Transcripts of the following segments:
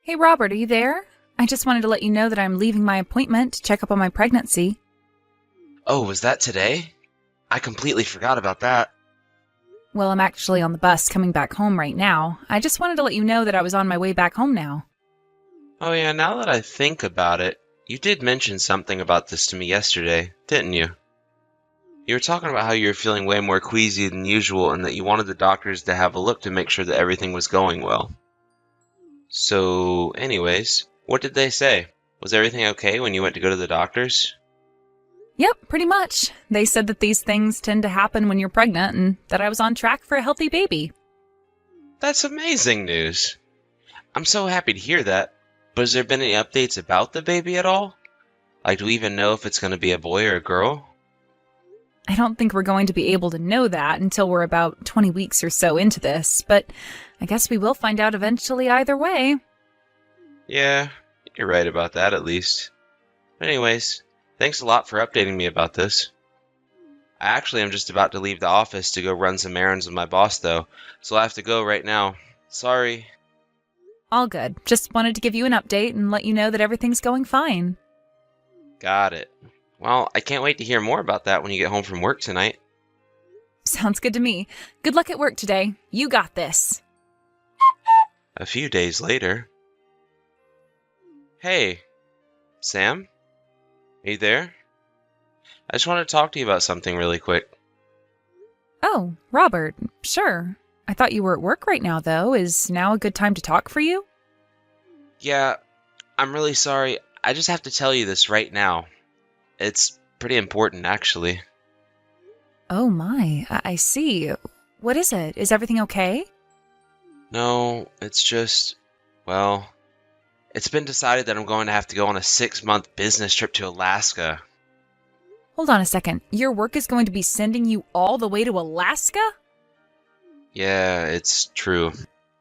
Hey Robert, are you there? I just wanted to let you know that I'm leaving my appointment to check up on my pregnancy. Oh, was that today? I completely forgot about that. Well, I'm actually on the bus coming back home right now. I just wanted to let you know that I was on my way back home now. Oh yeah, now that I think about it, you did mention something about this to me yesterday, didn't you? You were talking about how you were feeling way more queasy than usual and that you wanted the doctors to have a look to make sure that everything was going well. So, anyways, what did they say? Was everything okay when you went to go to the doctors? Yep, pretty much. They said that these things tend to happen when you're pregnant and that I was on track for a healthy baby. That's amazing news. I'm so happy to hear that. But has there been any updates about the baby at all? Like, do we even know if it's going to be a boy or a girl? I don't think we're going to be able to know that until we're about 20 weeks or so into this, but I guess we will find out eventually either way. Yeah, you're right about that at least. But anyways, thanks a lot for updating me about this. I actually am just about to leave the office to go run some errands with my boss though, so I have to go right now. Sorry. All good. Just wanted to give you an update and let you know that everything's going fine. Got it. Well, I can't wait to hear more about that when you get home from work tonight. Sounds good to me. Good luck at work today. You got this. A few days later. Hey, Sam? Are you there? I just want to talk to you about something really quick. Oh, Robert, sure. I thought you were at work right now, though. Is now a good time to talk for you? Yeah, I'm really sorry. I just have to tell you this right now. It's pretty important, actually. Oh my, I see. What is it? Is everything okay? No, it's just, well, it's been decided that I'm going to have to go on a 6-month business trip to Alaska. Hold on a second. Your work is going to be sending you all the way to Alaska? Yeah, it's true.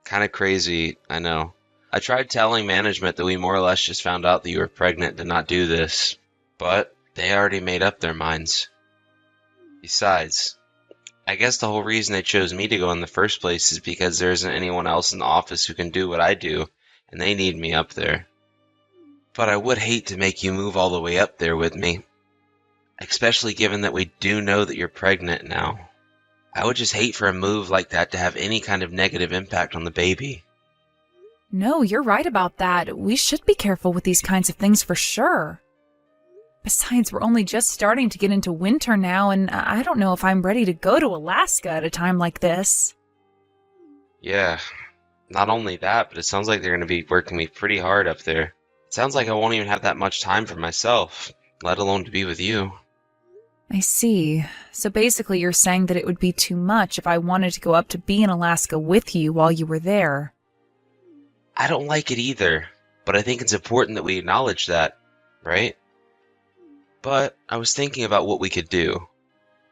Kind of crazy, I know. I tried telling management that we more or less just found out that you were pregnant to not do this, but they already made up their minds. Besides, I guess the whole reason they chose me to go in the first place is because there isn't anyone else in the office who can do what I do, and they need me up there. But I would hate to make you move all the way up there with me, especially given that we do know that you're pregnant now. I would just hate for a move like that to have any kind of negative impact on the baby. No, you're right about that. We should be careful with these kinds of things for sure. Besides, we're only just starting to get into winter now, and I don't know if I'm ready to go to Alaska at a time like this. Yeah, not only that, but it sounds like they're going to be working me pretty hard up there. It sounds like I won't even have that much time for myself, let alone to be with you. I see. So basically you're saying that it would be too much if I wanted to go up to be in Alaska with you while you were there. I don't like it either, but I think it's important that we acknowledge that, right? But I was thinking about what we could do,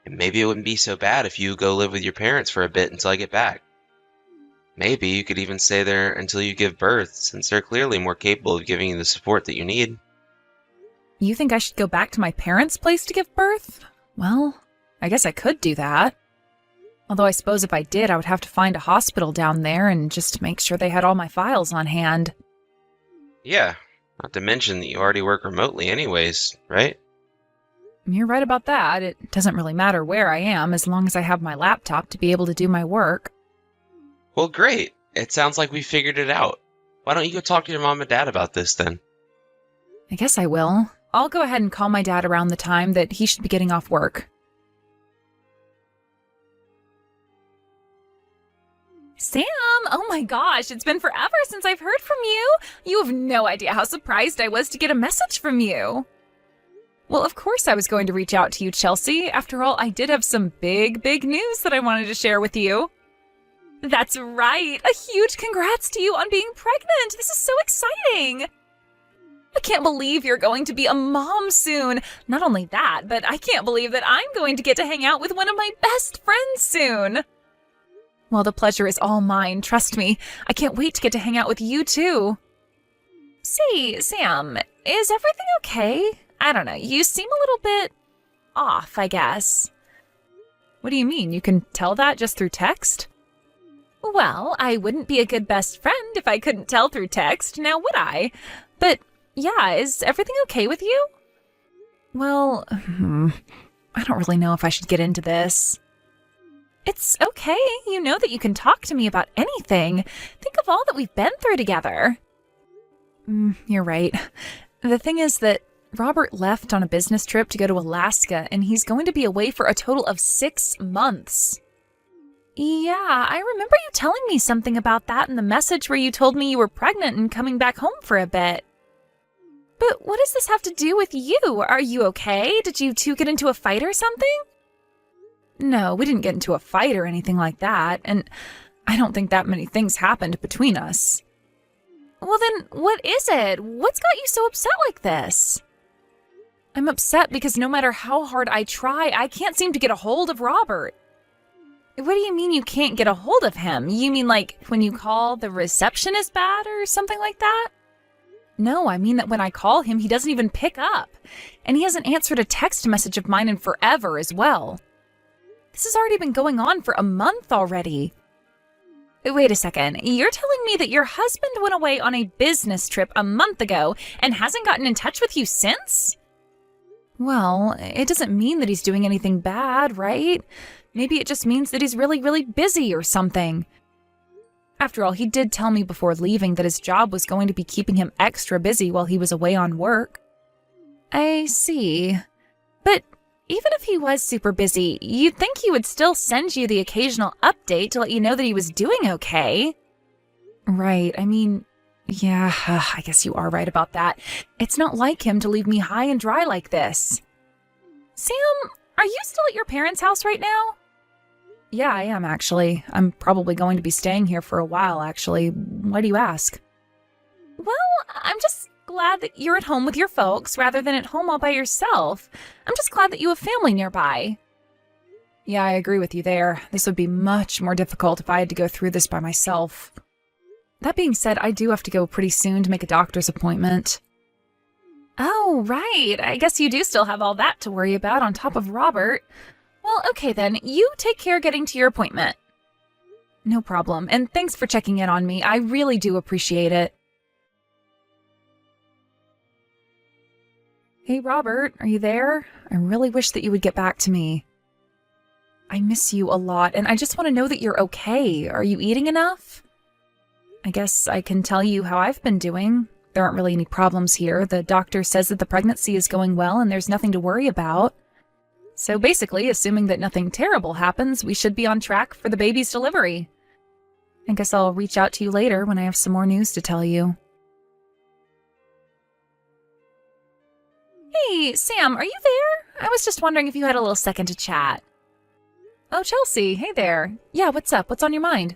and maybe it wouldn't be so bad if you go live with your parents for a bit until I get back. Maybe you could even stay there until you give birth, since they're clearly more capable of giving you the support that you need. You think I should go back to my parents' place to give birth? Well, I guess I could do that. Although I suppose if I did, I would have to find a hospital down there and just make sure they had all my files on hand. Yeah, not to mention that you already work remotely anyways, right? You're right about that. It doesn't really matter where I am as long as I have my laptop to be able to do my work. Well, great. It sounds like we figured it out. Why don't you go talk to your mom and dad about this then? I guess I will. I'll go ahead and call my dad around the time that he should be getting off work. Sam, oh my gosh, it's been forever since I've heard from you. You have no idea how surprised I was to get a message from you. Well, of course I was going to reach out to you, Chelsea. After all, I did have some big news that I wanted to share with you. That's right. A huge congrats to you on being pregnant. This is so exciting. I can't believe you're going to be a mom soon. Not only that, but I can't believe that I'm going to get to hang out with one of my best friends soon. Well, the pleasure is all mine, trust me. I can't wait to get to hang out with you too. Say, Sam, is everything okay? I don't know, you seem a little bit off, I guess. What do you mean? You can tell that just through text? Well, I wouldn't be a good best friend if I couldn't tell through text, now would I? But yeah, is everything okay with you? Well, I don't really know if I should get into this. It's okay. You know that you can talk to me about anything. Think of all that we've been through together. You're right. The thing is that Robert left on a business trip to go to Alaska, and he's going to be away for a total of 6 months. Yeah, I remember you telling me something about that in the message where you told me you were pregnant and coming back home for a bit. But what does this have to do with you? Are you okay? Did you two get into a fight or something? No, we didn't get into a fight or anything like that, and I don't think that many things happened between us. Well then, what is it? What's got you so upset like this? I'm upset because no matter how hard I try, I can't seem to get a hold of Robert. What do you mean you can't get a hold of him? You mean like when you call, the reception is bad or something like that? No, I mean that when I call him, he doesn't even pick up. And he hasn't answered a text message of mine in forever as well. This has already been going on for a month already. Wait a second, you're telling me that your husband went away on a business trip a month ago and hasn't gotten in touch with you since? Well, it doesn't mean that he's doing anything bad, right? Maybe it just means that he's really, really busy or something. After all, he did tell me before leaving that his job was going to be keeping him extra busy while he was away on work. I see. But even if he was super busy, you'd think he would still send you the occasional update to let you know that he was doing okay. Right, I mean, yeah, I guess you are right about that. It's not like him to leave me high and dry like this. Sam, are you still at your parents' house right now? Yeah, I am actually. I'm probably going to be staying here for a while, actually. Why do you ask? Well, I'm just glad that you're at home with your folks rather than at home all by yourself. I'm just glad that you have family nearby. Yeah, I agree with you there. This would be much more difficult if I had to go through this by myself. That being said, I do have to go pretty soon to make a doctor's appointment. Oh, right. I guess you do still have all that to worry about on top of Robert. Well, okay then. You take care getting to your appointment. No problem, and thanks for checking in on me. I really do appreciate it. Hey, Robert, are you there? I really wish that you would get back to me. I miss you a lot, and I just want to know that you're okay. Are you eating enough? I guess I can tell you how I've been doing. There aren't really any problems here. The doctor says that the pregnancy is going well and there's nothing to worry about. So basically, assuming that nothing terrible happens, we should be on track for the baby's delivery. I guess I'll reach out to you later when I have some more news to tell you. Hey, Sam, are you there? I was just wondering if you had a little second to chat. Oh, Chelsea, hey there. Yeah, what's up? What's on your mind?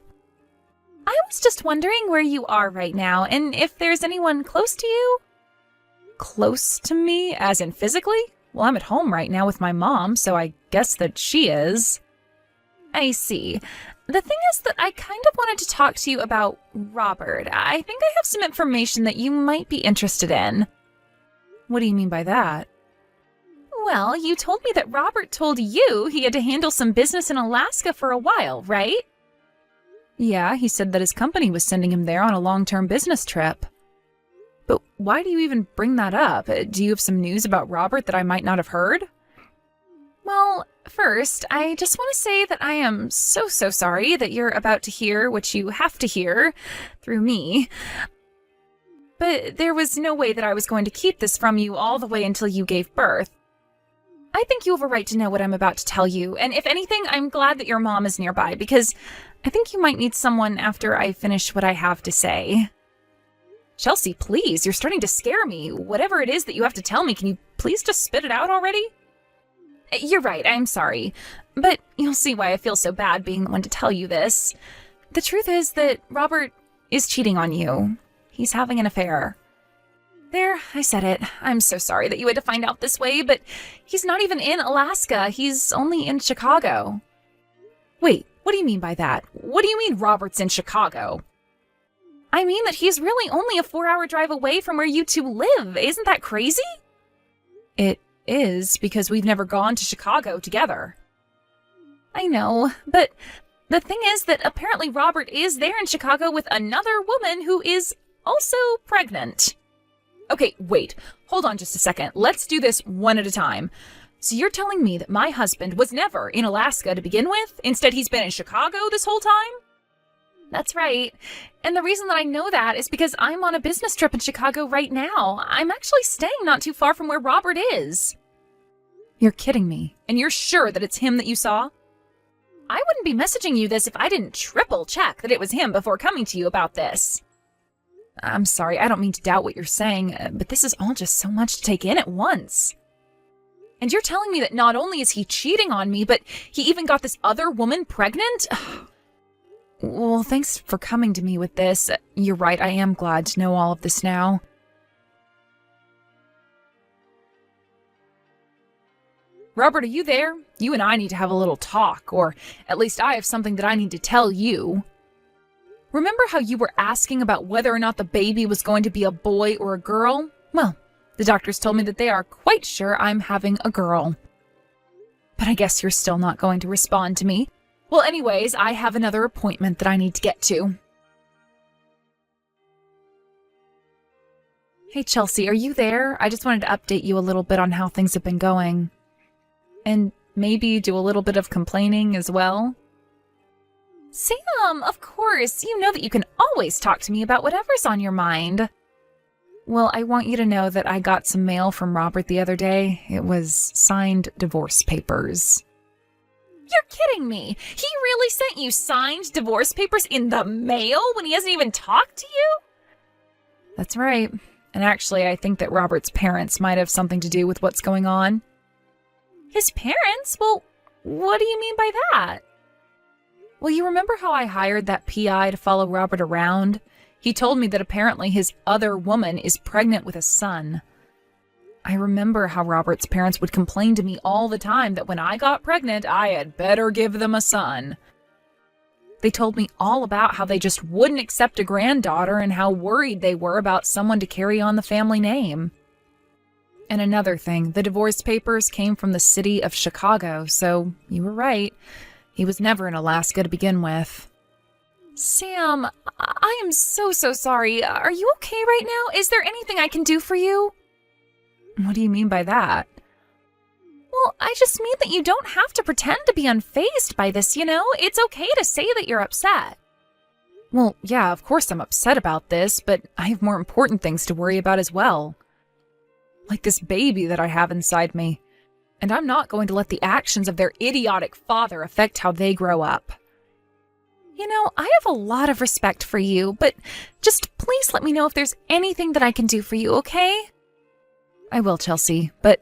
I was just wondering where you are right now, and if there's anyone close to you? Close to me, as in physically? Well, I'm at home right now with my mom, so I guess that she is. I see. The thing is that I kind of wanted to talk to you about Robert. I think I have some information that you might be interested in. What do you mean by that? Well, you told me that Robert told you he had to handle some business in Alaska for a while, right? Yeah, he said that his company was sending him there on a long-term business trip. But why do you even bring that up? Do you have some news about Robert that I might not have heard? Well, first, I just want to say that I am so sorry that you're about to hear what you have to hear through me. But there was no way that I was going to keep this from you all the way until you gave birth. I think you have a right to know what I'm about to tell you, and if anything, I'm glad that your mom is nearby, because I think you might need someone after I finish what I have to say. Chelsea, please, you're starting to scare me. Whatever it is that you have to tell me, can you please just spit it out already? You're right, I'm sorry. But you'll see why I feel so bad being the one to tell you this. The truth is that Robert is cheating on you. He's having an affair. There, I said it. I'm so sorry that you had to find out this way, but he's not even in Alaska. He's only in Chicago. Wait, what do you mean by that? What do you mean Robert's in Chicago? I mean that he's really only a 4-hour drive away from where you two live. Isn't that crazy? It is, because we've never gone to Chicago together. I know, but The thing is that apparently Robert is there in Chicago with another woman who is also pregnant. Okay, wait. Hold on just a second. Let's do this one at a time. So you're telling me that my husband was never in Alaska to begin with? Instead, he's been in Chicago this whole time? That's right. And the reason that I know that is because I'm on a business trip in Chicago right now. I'm actually staying not too far from where Robert is. You're kidding me. And you're sure that it's him that you saw? I wouldn't be messaging you this if I didn't triple check that it was him before coming to you about this. I'm sorry, I don't mean to doubt what you're saying, but this is all just so much to take in at once. And you're telling me that not only is he cheating on me, but he even got this other woman pregnant? Well, thanks for coming to me with this. You're right, I am glad to know all of this now. Robert, are you there? You and I need to have a little talk, or at least I have something that I need to tell you. Remember how you were asking about whether or not the baby was going to be a boy or a girl? Well, the doctors told me that they are quite sure I'm having a girl. But I guess you're still not going to respond to me. Well, anyways, I have another appointment that I need to get to. Hey, Chelsea, are you there? I just wanted to update you a little bit on how things have been going. And maybe do a little bit of complaining as well. Sam, of course. You know that you can always talk to me about whatever's on your mind. Well, I want you to know that I got some mail from Robert the other day. It was signed divorce papers. You're kidding me. He really sent you signed divorce papers in the mail when he hasn't even talked to you? That's right. And actually, I think that Robert's parents might have something to do with what's going on. His parents? Well, what do you mean by that? Well, you remember how I hired that PI to follow Robert around? He told me that apparently his other woman is pregnant with a son. I remember how Robert's parents would complain to me all the time that when I got pregnant, I had better give them a son. They told me all about how they just wouldn't accept a granddaughter and how worried they were about someone to carry on the family name. And another thing, the divorce papers came from the city of Chicago, so you were right. He was never in Alaska to begin with. Sam, I am so sorry. Are you okay right now? Is there anything I can do for you? What do you mean by that? Well, I just mean that you don't have to pretend to be unfazed by this, you know? It's okay to say that you're upset. Well, yeah, of course I'm upset about this, but I have more important things to worry about as well. Like this baby that I have inside me. And I'm not going to let the actions of their idiotic father affect how they grow up. You know, I have a lot of respect for you, but just please let me know if there's anything that I can do for you, okay? I will, Chelsea, but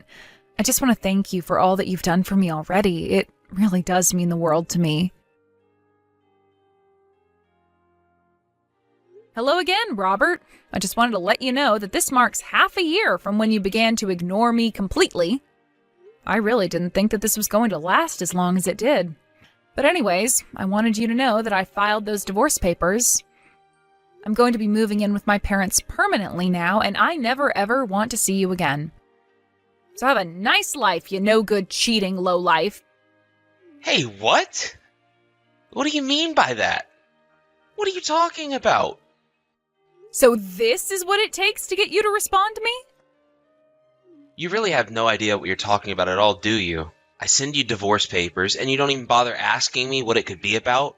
I just want to thank you for all that you've done for me already. It really does mean the world to me. Hello again, Robert. I just wanted to let you know that this marks half a year from when you began to ignore me completely. I really didn't think that this was going to last as long as it did. But anyways, I wanted you to know that I filed those divorce papers. I'm going to be moving in with my parents permanently now, and I never ever want to see you again. So have a nice life, you no-good cheating lowlife. Hey, what? What do you mean by that? What are you talking about? So this is what it takes to get you to respond to me? You really have no idea what you're talking about at all, do you? I send you divorce papers, and you don't even bother asking me what it could be about?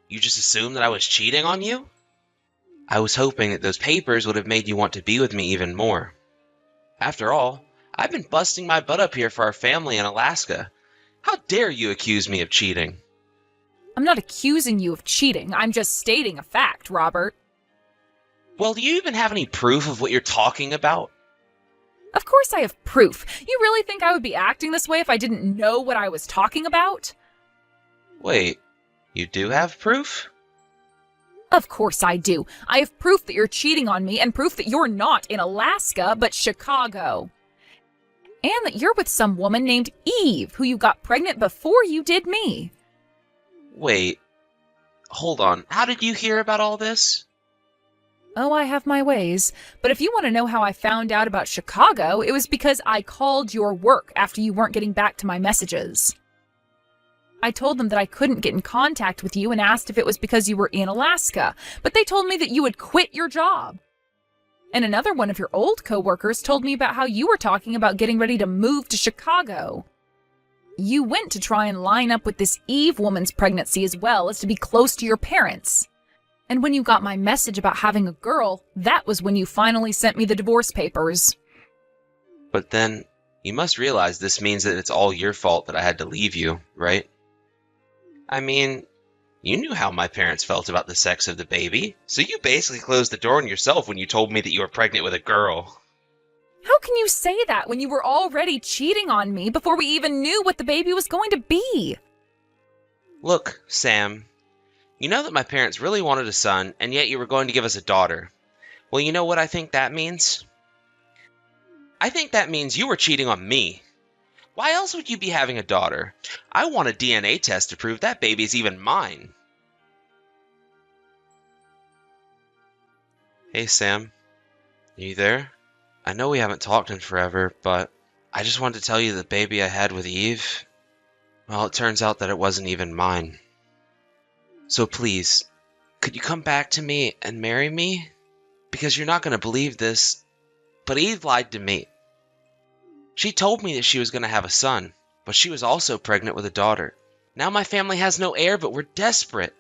You just assume that I was cheating on you? I was hoping that those papers would have made you want to be with me even more. After all, I've been busting my butt up here for our family in Alaska. How dare you accuse me of cheating? I'm not accusing you of cheating. I'm just stating a fact, Robert. Well, do you even have any proof of what you're talking about? Of course I have proof. You really think I would be acting this way if I didn't know what I was talking about? Wait, you do have proof? Of course I do. I have proof that you're cheating on me and proof that you're not in Alaska, but Chicago. And that you're with some woman named Eve, who you got pregnant before you did me. Wait, hold on. How did you hear about all this? Oh, I have my ways. But if you want to know how I found out about Chicago, it was because I called your work after you weren't getting back to my messages. I told them that I couldn't get in contact with you and asked if it was because you were in Alaska, but they told me that you had quit your job. And another one of your old coworkers told me about how you were talking about getting ready to move to Chicago. You went to try and line up with this Eve woman's pregnancy as well as to be close to your parents. And when you got my message about having a girl, that was when you finally sent me the divorce papers. But then, you must realize this means that it's all your fault that I had to leave you, right? I mean, you knew how my parents felt about the sex of the baby, so you basically closed the door on yourself when you told me that you were pregnant with a girl. How can you say that when you were already cheating on me before we even knew what the baby was going to be? Look, Sam, you know that my parents really wanted a son, and yet you were going to give us a daughter. Well, you know what I think that means? I think that means you were cheating on me. Why else would you be having a daughter? I want a DNA test to prove that baby is even mine. Hey, Sam. Are you there? I know we haven't talked in forever, but I just wanted to tell you the baby I had with Eve, well, it turns out that it wasn't even mine. So please, could you come back to me and marry me? Because you're not going to believe this, but Eve lied to me. She told me that she was going to have a son, but she was also pregnant with a daughter. Now my family has no heir, but we're desperate.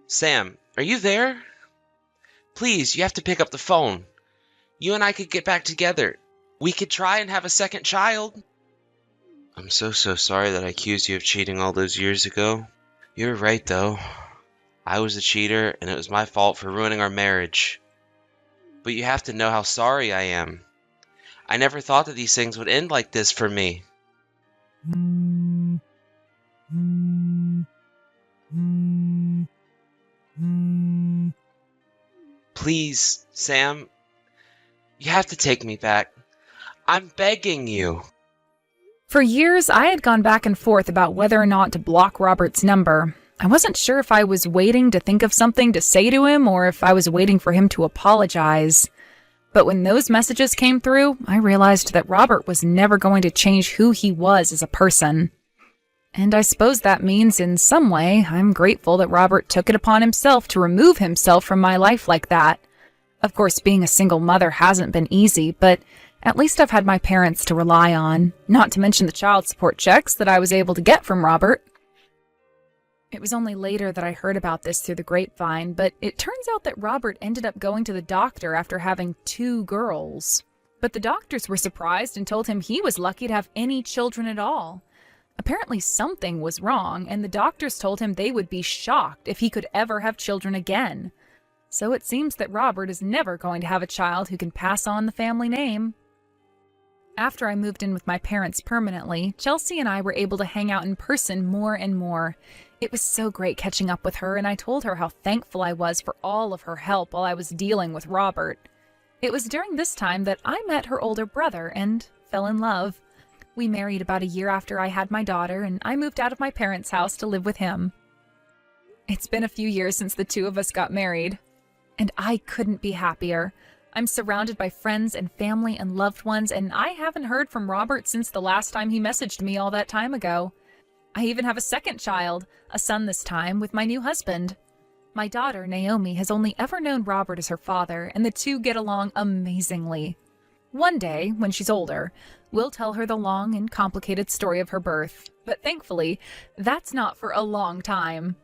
Sam, are you there? Please, you have to pick up the phone. You and I could get back together. We could try and have a second child. I'm so sorry that I accused you of cheating all those years ago. You're right, though. I was a cheater, and it was my fault for ruining our marriage. But you have to know how sorry I am. I never thought that these things would end like this for me. Please, Sam, you have to take me back. I'm begging you. For years, I had gone back and forth about whether or not to block Robert's number. I wasn't sure if I was waiting to think of something to say to him or if I was waiting for him to apologize. But when those messages came through, I realized that Robert was never going to change who he was as a person. And I suppose that means in some way I'm grateful that Robert took it upon himself to remove himself from my life like that. Of course, being a single mother hasn't been easy, but at least I've had my parents to rely on, not to mention the child support checks that I was able to get from Robert. It was only later that I heard about this through the grapevine, but it turns out that Robert ended up going to the doctor after having 2 girls. But the doctors were surprised and told him he was lucky to have any children at all. Apparently something was wrong, and the doctors told him they would be shocked if he could ever have children again. So it seems that Robert is never going to have a child who can pass on the family name. After I moved in with my parents permanently, Chelsea and I were able to hang out in person more and more. It was so great catching up with her, and I told her how thankful I was for all of her help while I was dealing with Robert. It was during this time that I met her older brother and fell in love. We married about a year after I had my daughter, and I moved out of my parents' house to live with him. It's been a few years since the 2 of us got married, and I couldn't be happier. I'm surrounded by friends and family and loved ones, and I haven't heard from Robert since the last time he messaged me all that time ago. I even have a second child, a son this time, with my new husband. My daughter, Naomi, has only ever known Robert as her father, and the 2 get along amazingly. One day, when she's older, we'll tell her the long and complicated story of her birth, but thankfully, that's not for a long time.